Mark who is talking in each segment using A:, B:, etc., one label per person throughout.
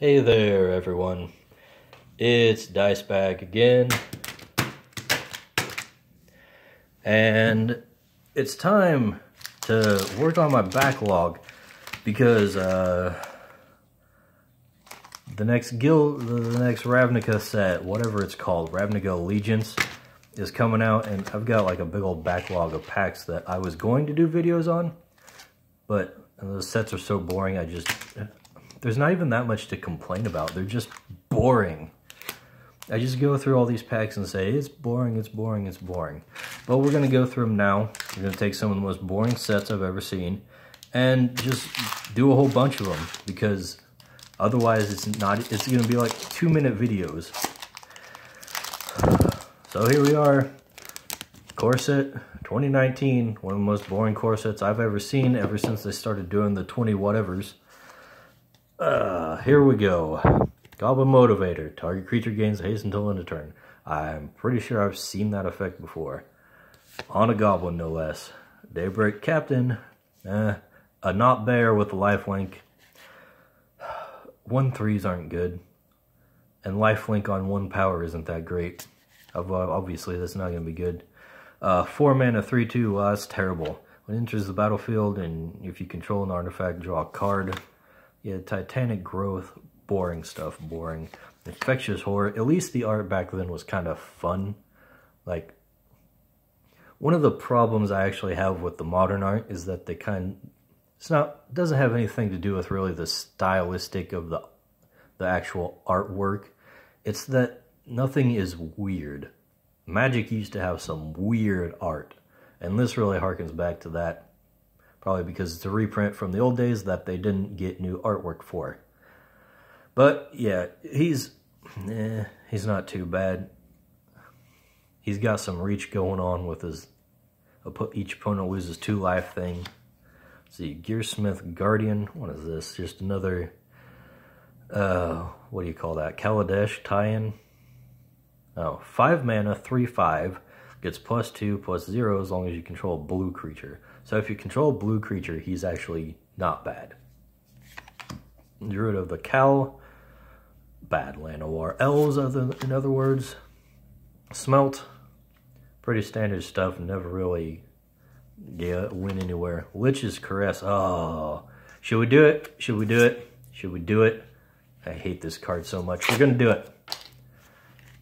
A: Hey there, everyone. It's Dice back again. And it's time to work on my backlog because the next Ravnica set, whatever it's called, Ravnica Allegiance, is coming out, and I've got like a big old backlog of packs that I was going to do videos on, but the sets are so boring. There's not even that much to complain about. They're just boring. I just go through all these packs and say, it's boring, it's boring, it's boring. But we're going to go through them now. We're going to take some of the most boring sets I've ever seen and just do a whole bunch of them, because otherwise it's going to be like 2-minute videos. So here we are. Corset 2019, one of the most boring corsets I've ever seen ever since they started doing the 20 whatevers. Here we go. Goblin Motivator. Target creature gains haste until end of turn. I'm pretty sure I've seen that effect before. On a goblin, no less. Daybreak Captain. A not bear with a lifelink. 1/3s aren't good. And lifelink on 1 power isn't that great. Obviously, that's not going to be good. 4 mana, 3/2. Well, that's terrible. When it enters the battlefield, and if you control an artifact, draw a card. Yeah, Titanic Growth, boring stuff, boring. Infectious Horror, at least the art back then was kind of fun. Like, one of the problems I actually have with the modern art is that it doesn't have anything to do with really the stylistic of the actual artwork. It's that nothing is weird. Magic used to have some weird art, and this really harkens back to that. Probably because it's a reprint from the old days that they didn't get new artwork for. But yeah, he's not too bad. He's got some reach going on with his each opponent loses 2 life thing. Let's see, Gearsmith Guardian. What is this? Just another what do you call that? Kaladesh tie-in. Oh, 5 mana, 3/5. Gets +2/+0 as long as you control a blue creature. So if you control a blue creature, he's actually not bad. Druid of the Cal. Bad Llanowar Elves, in other words. Smelt. Pretty standard stuff. Never really went anywhere. Lich's Caress. Oh. Should we do it? Should we do it? Should we do it? I hate this card so much. We're going to do it.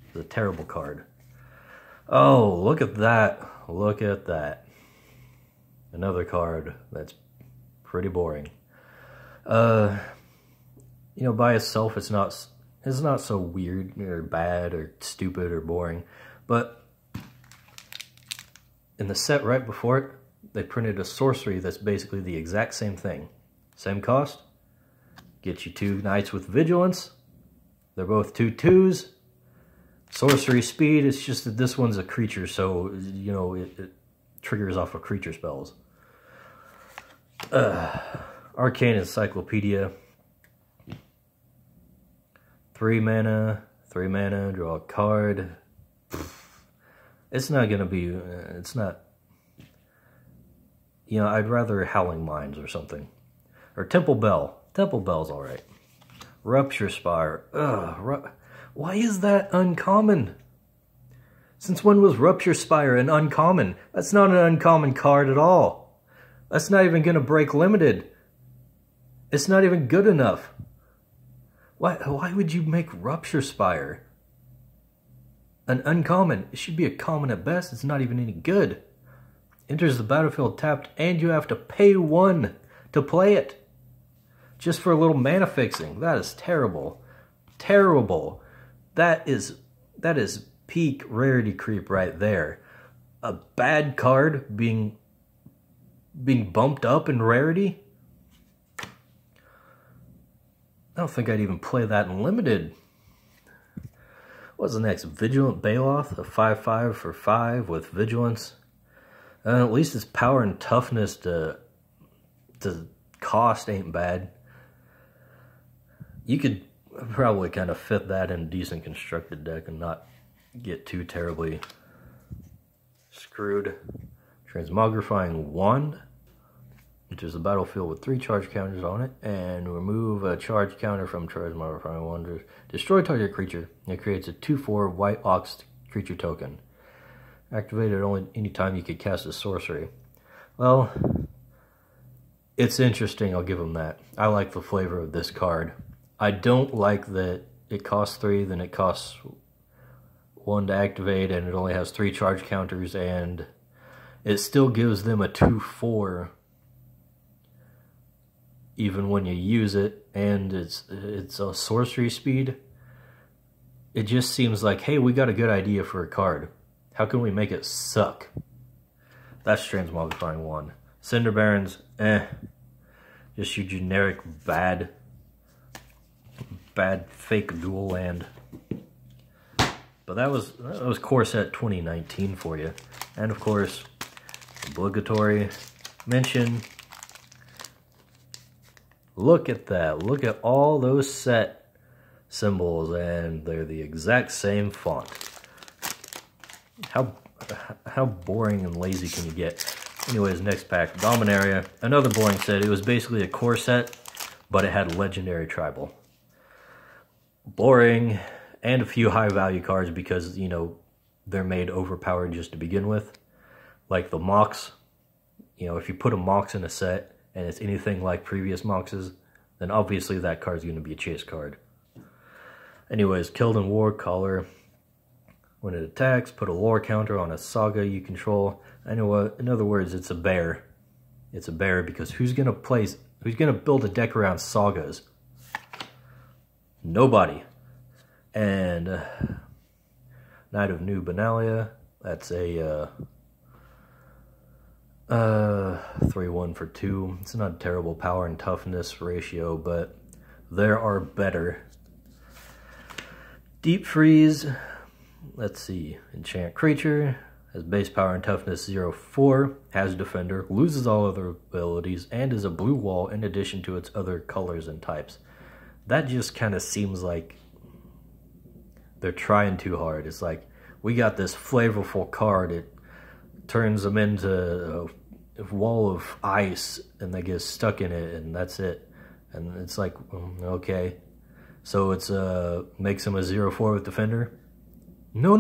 A: It's a terrible card. Oh, look at that. Look at that. Another card that's pretty boring. You know, by itself, it's not so weird or bad or stupid or boring. But in the set right before it, they printed a sorcery that's basically the exact same thing. Same cost. Get you 2 knights with vigilance. They're both 2/2s. Sorcery speed, it's just that this one's a creature, so, you know, it triggers off of creature spells. Arcane Encyclopedia. 3 mana, draw a card. It's not gonna be, it's not, you know, I'd rather Howling Mines or something. Or Temple Bell. Temple Bell's alright. Rupture Spire. Why is that uncommon? Since when was Rupture Spire an uncommon? That's not an uncommon card at all. That's not even going to break limited. It's not even good enough. Why would you make Rupture Spire an uncommon? It should be a common at best. It's not even any good. Enters the battlefield tapped, and you have to pay 1 to play it. Just for a little mana fixing. That is terrible. Terrible. That is peak rarity creep right there. A bad card being bumped up in rarity? I don't think I'd even play that in limited. What's the next? Vigilant Baloth, a 5/5 for 5 with vigilance. At least its power and toughness to cost ain't bad. You could probably kind of fit that in a decent constructed deck and not get too terribly screwed. Transmogrifying Wand. Enters the battlefield with 3 charge counters on it, and remove a charge counter from charge modifier 1. Destroy target creature. It creates a 2/4 white ox creature token. Activated only any time you could cast a sorcery. Well, it's interesting, I'll give them that. I like the flavor of this card. I don't like that it costs 3, then it costs 1 to activate, and it only has 3 charge counters, and it still gives them a 2/4 even when you use it, and it's a sorcery speed. It just seems like, hey, we got a good idea for a card. How can we make it suck? That's Transmogrifying 1. Cinder Barons, just your generic bad fake dual land. But that was Core Set 2019 for you. And of course, obligatory mention. Look at that. Look at all those set symbols, and they're the exact same font. How boring and lazy can you get? Anyways, next pack, Dominaria. Another boring set. It was basically a core set, but it had Legendary Tribal. Boring, and a few high value cards because, you know, they're made overpowered just to begin with. Like the Mox. You know, if you put a Mox in a set, and it's anything like previous Moxes, then obviously that card's going to be a chase card. Anyways, Killed in War, color. When it attacks, put a lore counter on a saga you control. I know what, in other words, it's a bear. It's a bear because who's going to build a deck around sagas? Nobody. And Knight of New Benalia, that's a 3/1 for 2. It's not a terrible power and toughness ratio, but there are better. Deep Freeze, let's see, enchant creature, has base power and toughness 0/4, has defender, loses all other abilities, and is a blue wall in addition to its other colors and types. That just kind of seems like they're trying too hard. It's like, we got this flavorful card, it turns them into a wall of ice, and they get stuck in it, and that's it. And it's like, okay. So it's makes him a 0/4 with defender. No.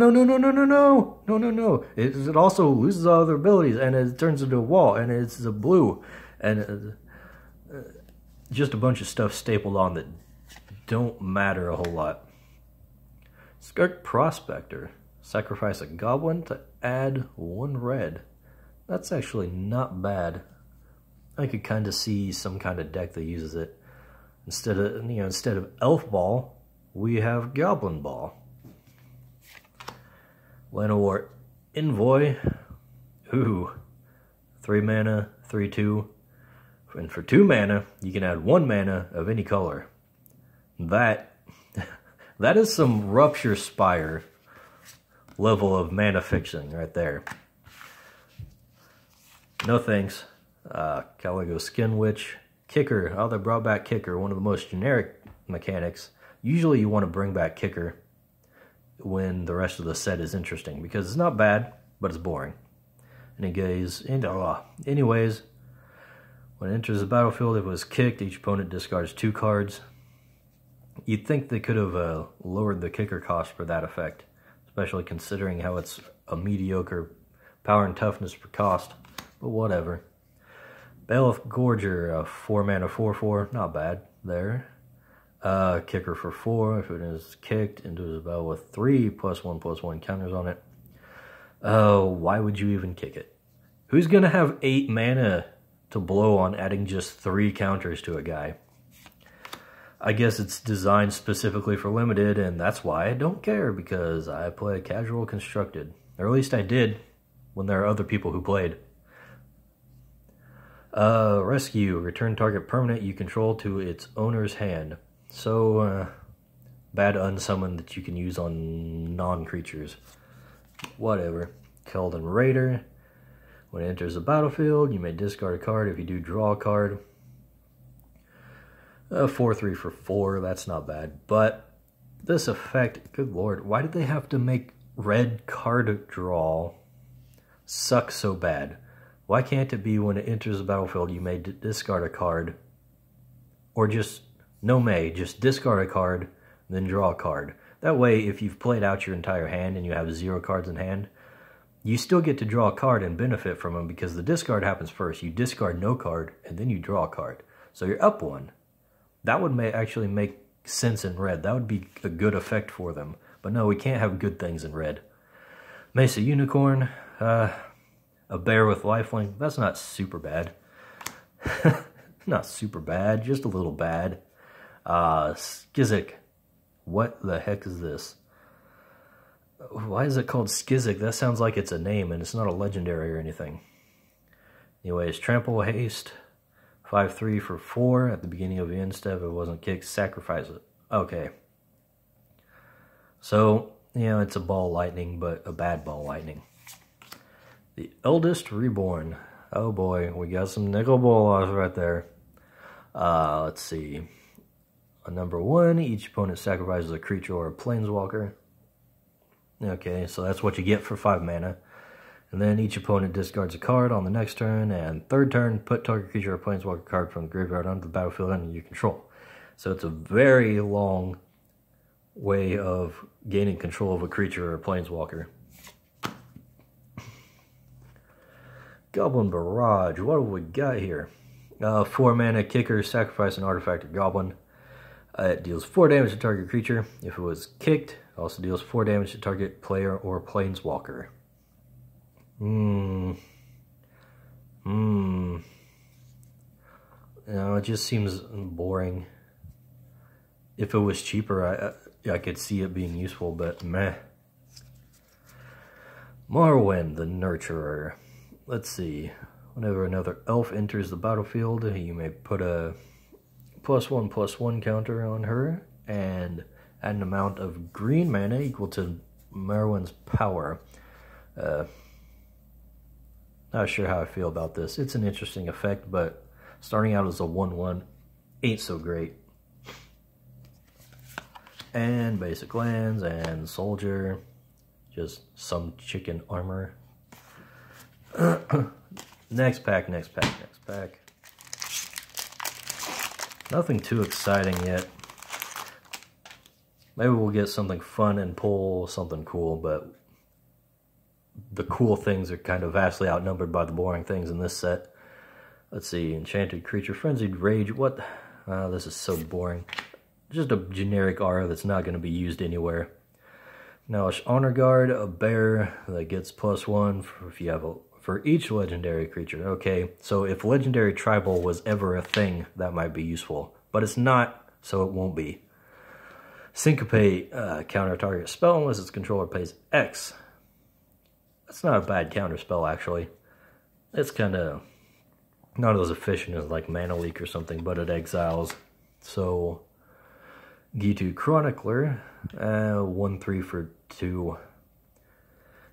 A: It also loses all other abilities, and it turns into a wall, and it's a blue, and just a bunch of stuff stapled on that don't matter a whole lot. Skirk Prospector. Sacrifice a goblin to add 1 red. That's actually not bad. I could kind of see some kind of deck that uses it. Instead of Elf Ball, we have Goblin Ball. Llanowar Envoy. Ooh. 3 mana, 3/2. And for 2 mana, you can add 1 mana of any color. That is some Rupture Spire level of mana fixing right there. No thanks. Caligo Skin Witch. Kicker. Oh, they brought back Kicker, one of the most generic mechanics. Usually you want to bring back Kicker when the rest of the set is interesting, because it's not bad, but it's boring. Anyways, when it enters the battlefield, if it was kicked, each opponent discards 2 cards. You'd think they could have lowered the kicker cost for that effect, especially considering how it's a mediocre power and toughness per cost, but whatever. Bailiff Gorger, 4 mana 4/4, not bad there. Kicker for 4, if it is kicked into the battle with 3 +1/+1 counters on it. Why would you even kick it? Who's going to have 8 mana to blow on adding just 3 counters to a guy? I guess it's designed specifically for limited, and that's why I don't care, because I play casual constructed. Or at least I did when there are other people who played. Rescue. Return target permanent you control to its owner's hand. So, bad unsummon that you can use on non-creatures. Whatever. Keldon Raider. When it enters the battlefield, you may discard a card. If you do, draw a card. 4/3 for 4, that's not bad. But this effect, good lord, why did they have to make red card draw suck so bad? Why can't it be when it enters the battlefield you may discard a card, or just, no may, just discard a card, then draw a card. That way, if you've played out your entire hand and you have 0 cards in hand, you still get to draw a card and benefit from them because the discard happens first. You discard no card, and then you draw a card. So you're up 1. That would actually make sense in red. That would be a good effect for them. But no, we can't have good things in red. Mesa Unicorn, a bear with lifelink. That's not super bad. Not super bad, just a little bad. Skizik. What the heck is this? Why is it called Skizik? That sounds like it's a name and it's not a legendary or anything. Anyways, Trample Haste. 5/3 for 4 at the beginning of the end step. If it wasn't kicked, sacrifice it. Okay. So, you know, it's a ball lightning, but a bad ball lightning. The Eldest Reborn. Oh boy, we got some nickel bolas right there. Let's see. On number 1, each opponent sacrifices a creature or a planeswalker. Okay, so that's what you get for 5 mana. And then each opponent discards a card on the next turn, and 3rd turn, put target creature or planeswalker card from the graveyard onto the battlefield under your control. So it's a very long way of gaining control of a creature or a planeswalker. Goblin Barrage, what have we got here? 4 mana kicker, sacrifice an artifact or goblin. It deals 4 damage to target creature. If it was kicked, it also deals 4 damage to target player or planeswalker. You know, it just seems boring. If it was cheaper, I could see it being useful, but meh. Morrowind, the Nurturer. Let's see. Whenever another elf enters the battlefield, you may put a +1/+1 counter on her and add an amount of green mana equal to Morrowind's power. Not sure how I feel about this. It's an interesting effect, but starting out as a 1/1 ain't so great. And basic lands and soldier. Just some chicken armor. Next pack. Nothing too exciting yet. Maybe we'll get something fun and pull something cool, but the cool things are kind of vastly outnumbered by the boring things in this set. Let's see, Enchanted Creature, Frenzied Rage, what? This is so boring. Just a generic aura that's not going to be used anywhere. Now, Honor Guard, a bear that gets +1 for each legendary creature. Okay, so if legendary tribal was ever a thing, that might be useful. But it's not, so it won't be. Syncopate, counter target spell unless its controller pays X. That's not a bad counter spell, actually. It's kind of not as efficient as like Mana Leak or something, but it exiles. So, Gitu Chronicler, 1/3 for 2.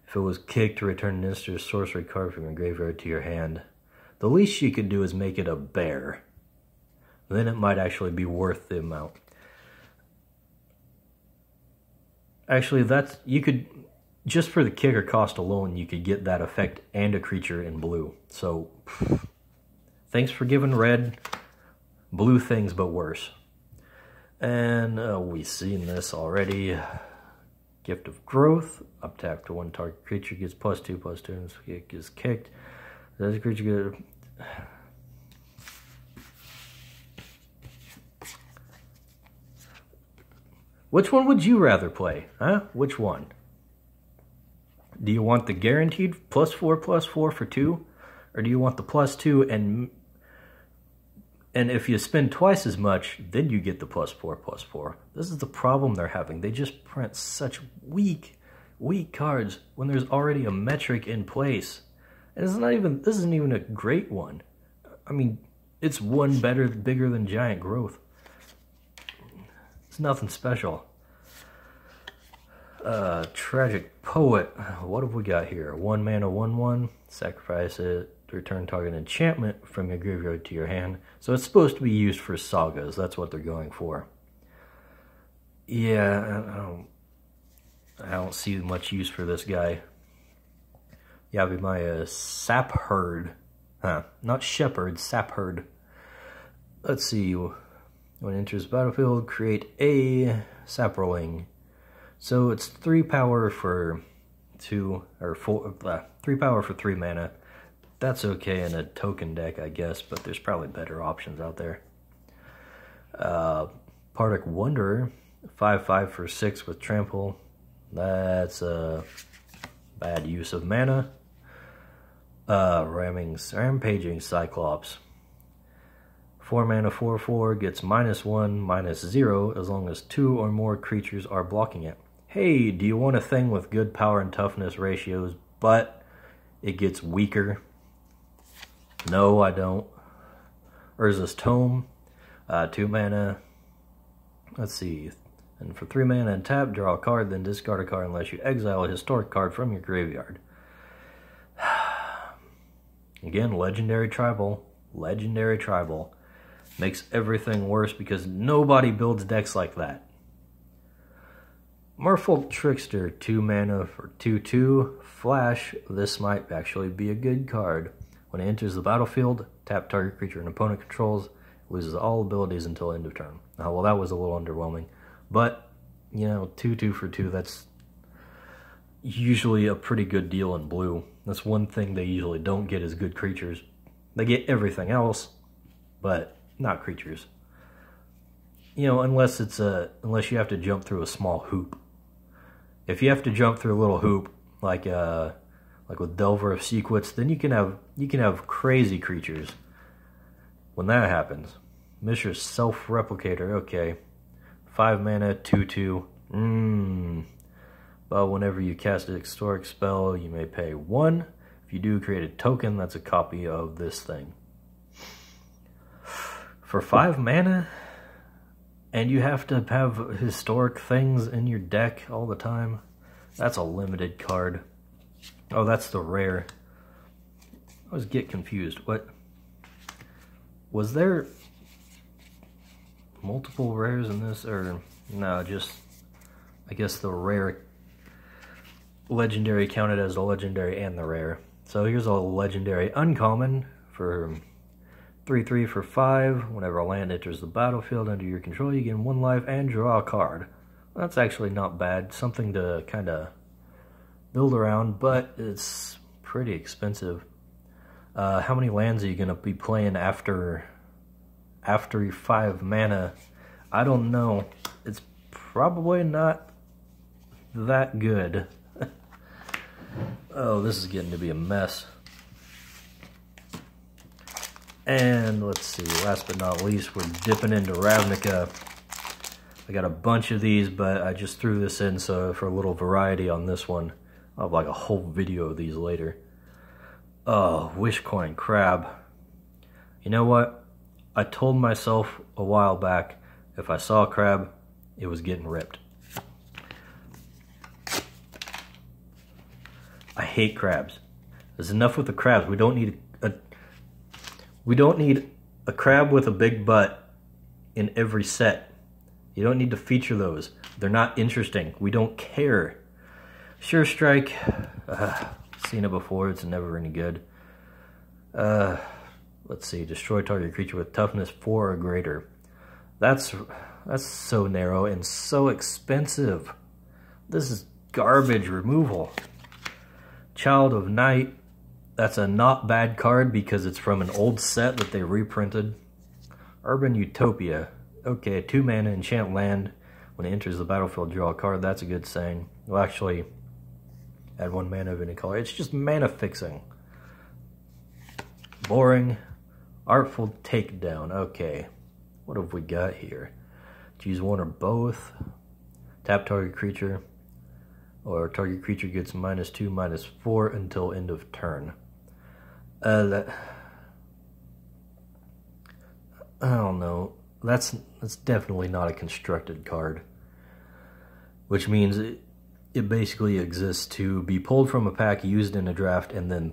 A: If it was kicked, return an instant sorcery card from your graveyard to your hand. The least you could do is make it a bear. Then it might actually be worth the amount. Actually, you could, just for the kicker cost alone, you could get that effect and a creature in blue. So, thanks for giving red blue things, but worse. And we've seen this already. Gift of Growth. Up tap to 1 target creature gets +2/+2 and it gets kicked. Does the creature get... Which one would you rather play? Huh? Which one? Do you want the guaranteed +4/+4 for 2? Or do you want the +2 and if you spend twice as much, then you get the +4/+4. This is the problem they're having. They just print such weak cards when there's already a metric in place. And it's not even, this isn't even a great one. I mean, it's one bigger than Giant Growth. It's nothing special. Tragic Poet. What have we got here? 1 mana, 1/1. Sacrifice it. Return target enchantment from your graveyard to your hand. So it's supposed to be used for sagas. That's what they're going for. Yeah, I don't see much use for this guy. Yavimaya Sap Herd. Not shepherd, sapherd. Let's see. When it enters the battlefield, create a saproling. So it's 3 power for 2 or 4. 3 power for 3 mana. That's okay in a token deck, I guess, but there's probably better options out there. Pardic Wanderer, 5/5 for 6 with trample. That's a bad use of mana. Rampaging Cyclops. 4 mana, 4/4, gets -1, -0 as long as 2 or more creatures are blocking it. Hey, do you want a thing with good power and toughness ratios, but it gets weaker? No, I don't. Urza's Tome, 2 mana. Let's see. And for 3 mana and tap, draw a card, then discard a card unless you exile a historic card from your graveyard. Again, Legendary Tribal. Legendary Tribal. Makes everything worse because nobody builds decks like that. Merfolk Trickster, 2 mana for 2/2. Flash, this might actually be a good card. When it enters the battlefield, tap target creature an opponent controls, loses all abilities until end of turn. Oh, well, that was a little underwhelming. But, you know, 2/2 for 2, that's usually a pretty good deal in blue. That's one thing they usually don't get is good creatures. They get everything else, but not creatures. You know, unless you have to jump through a small hoop. If you have to jump through a little hoop, like with Delver of Sequits, then you can have crazy creatures. When that happens, Mishra's Self-Replicator, okay, 5 mana, 2/2. But whenever you cast a historic spell, you may pay 1. If you do create a token, that's a copy of this thing. For 5 mana, and you have to have historic things in your deck all the time, that's a limited card. Oh, that's the rare. I always get confused. What? Was there multiple rares in this? Or, no, just, I guess the rare legendary counted as the legendary and the rare. So here's a legendary uncommon for 3/3 for 5. Whenever a land enters the battlefield under your control, you gain 1 life and draw a card. Well, that's actually not bad. Something to kind of build around, but it's pretty expensive. How many lands are you going to be playing after 5 mana? I don't know. It's probably not that good. Oh, this is getting to be a mess. And let's see, last but not least, we're dipping into Ravnica. I got a bunch of these, but I just threw this in so for a little variety on this one. I'll have like a whole video of these later. Oh, Wishcoin Crab. You know what? I told myself a while back, if I saw a crab, it was getting ripped. I hate crabs. There's enough with the crabs. We don't need a crab with a big butt in every set. You don't need to feature those. They're not interesting. We don't care. Sure Strike. Seen it before. It's never any good. Let's see. Destroy target creature with toughness 4 or greater. That's so narrow and so expensive. This is garbage removal. Child of Night. That's a not bad card because it's from an old set that they reprinted. Urban Utopia. Okay, 2 mana, enchant land. When it enters the battlefield, draw a card. That's a good saying. Well, actually, add 1 mana of any color. It's just mana fixing. Boring. Artful Takedown. Okay, what have we got here? Choose 1 or both. Tap target creature. Or target creature gets -2, -4 until end of turn. I don't know. That's definitely not a constructed card. Which means it basically exists to be pulled from a pack, used in a draft, and then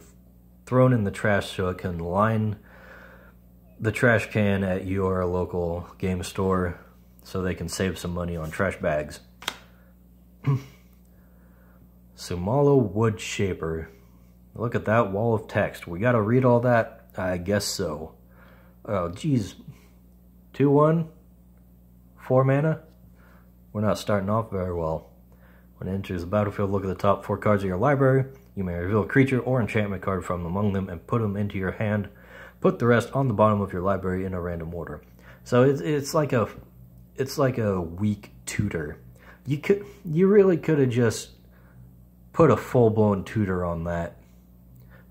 A: thrown in the trash so it can line the trash can at your local game store so they can save some money on trash bags. Sumalo Wood Shaper. Look at that wall of text. We gotta read all that. I guess so. Oh, geez. 2-1? 4 mana? We're not starting off very well. When it enters the battlefield, look at the top 4 cards of your library. You may reveal a creature or enchantment card from among them and put them into your hand. Put the rest on the bottom of your library in a random order. So it's like a weak tutor. You really could have just put a full-blown tutor on that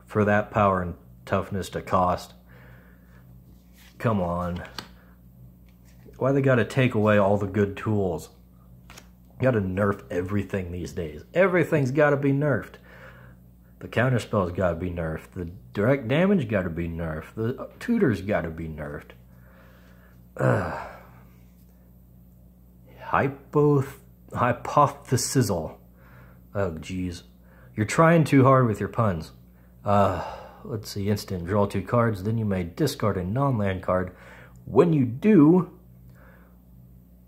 A: for that power and toughness to cost. Come on. Why they gotta take away all the good tools? You gotta nerf everything these days. Everything's gotta be nerfed. The counterspell's gotta be nerfed. The direct damage gotta be nerfed. The tutor's gotta be nerfed. Hypothesizel. Oh, geez. You're trying too hard with your puns. Let's see. Instant. Draw 2 cards. Then you may discard a non-land card. When you do,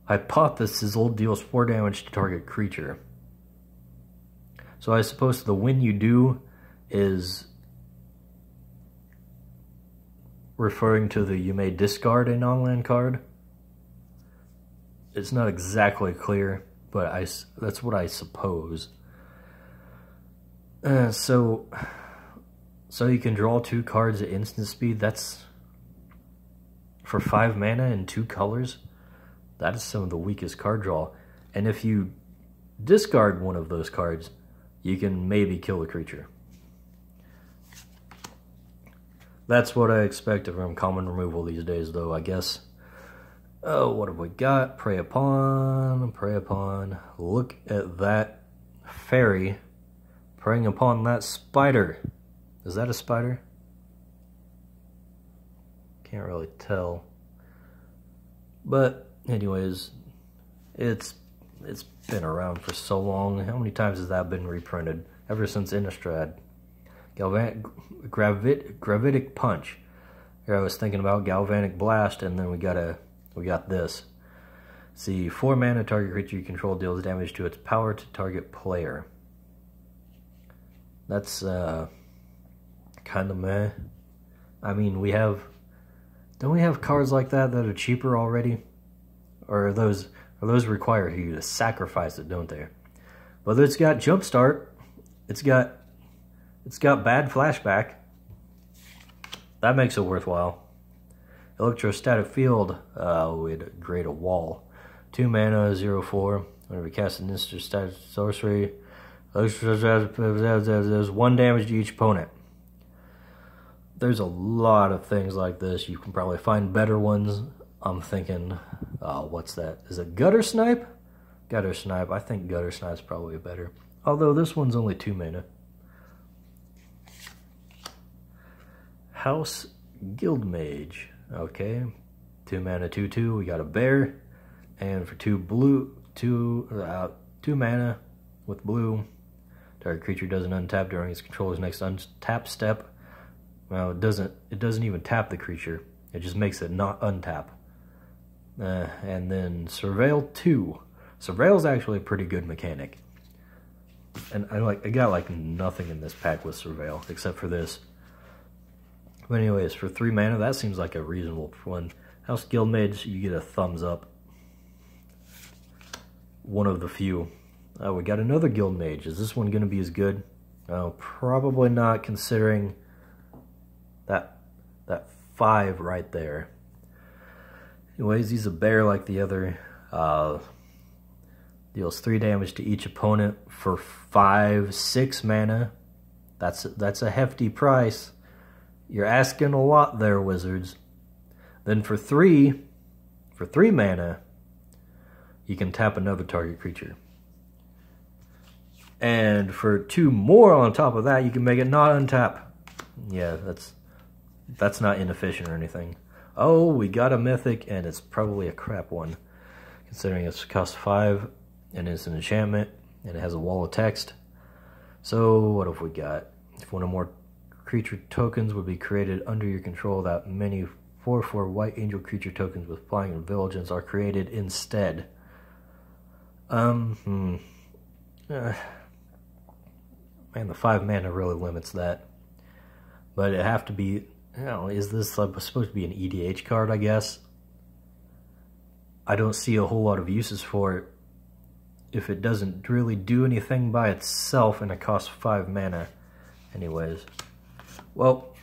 A: Hypothesizel deals 4 damage to target creature. So I suppose the when you do is referring to the you may discard a non-land card. It's not exactly clear, but that's what I suppose. So you can draw 2 cards at instant speed. That's for 5 mana and 2 colors. That is some of the weakest card draw. And if you discard one of those cards, you can maybe kill the creature. That's what I expect from common removal these days, though, I guess. Oh, what have we got? Prey upon, prey upon. Look at that fairy preying upon that spider. Is that a spider? Can't really tell. But anyways, it's been around for so long. How many times has that been reprinted? Ever since Innistrad. Gravitic Punch. Here I was thinking about Galvanic Blast, and then we got this. See, 4 mana, target creature you control deals damage to its power to target player. That's kind of meh. I mean, don't we have cards like that are cheaper already? Or are those require you to sacrifice it, don't they? But it's got Jumpstart. It's got bad flashback. That makes it worthwhile. Electrostatic Field. We'd create a wall. 2 mana, 0/4. Whenever you cast an instant static sorcery, there's 1 damage to each opponent. There's a lot of things like this. You can probably find better ones. I'm thinking, what's that? Is it Gutter Snipe? Gutter Snipe. I think Gutter Snipe's probably better. Although this one's only 2 mana. House Guildmage. Okay. 2 mana, 2/2. We got a bear. And for 2 blue, 2 mana with blue. Target creature doesn't untap during its controller's next untap step. Well, it doesn't even tap the creature. It just makes it not untap. And then Surveil 2. Surveil's actually a pretty good mechanic. And I got like nothing in this pack with Surveil except for this. But anyways, for 3 mana, that seems like a reasonable one. House Guildmage, you get a thumbs up. One of the few. We got another Guildmage. Is this one going to be as good? Probably not, considering that 5 right there. Anyways, he's a bear like the other. Deals 3 damage to each opponent for 6 mana. That's a hefty price. You're asking a lot there, Wizards. Then for 3 mana, you can tap another target creature. And for 2 more on top of that, you can make it not untap. Yeah, that's not inefficient or anything. Oh, we got a mythic, and it's probably a crap one, considering it's cost 5, and it's an enchantment, and it has a wall of text. So what have we got? If one or more creature tokens would be created under your control, that many 4/4 white angel creature tokens with flying and vigilance are created instead. Man, the 5 mana really limits that. But it have to be You know, is this supposed to be an EDH card, I guess? I don't see a whole lot of uses for it if it doesn't really do anything by itself and it costs 5 mana. Anyways. Well,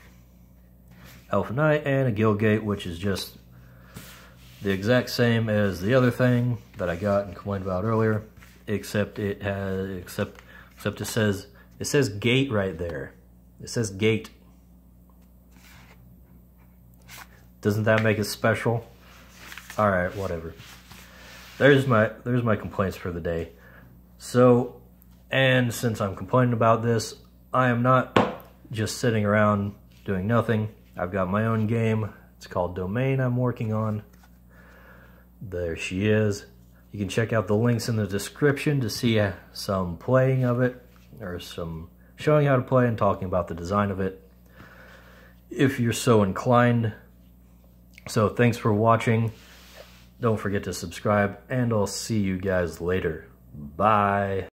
A: Elf Knight and a Guildgate, which is just the exact same as the other thing that I got and complained about earlier, except it has except it says gate right there. It says gate. Doesn't that make it special? Alright, whatever. There's my complaints for the day. So, and since I'm complaining about this, I am not just sitting around doing nothing. I've got my own game. It's called Domain I'm working on. There she is. You can check out the links in the description to see some playing of it, or some showing how to play and talking about the design of it, if you're so inclined. So thanks for watching. Don't forget to subscribe, and I'll see you guys later. Bye.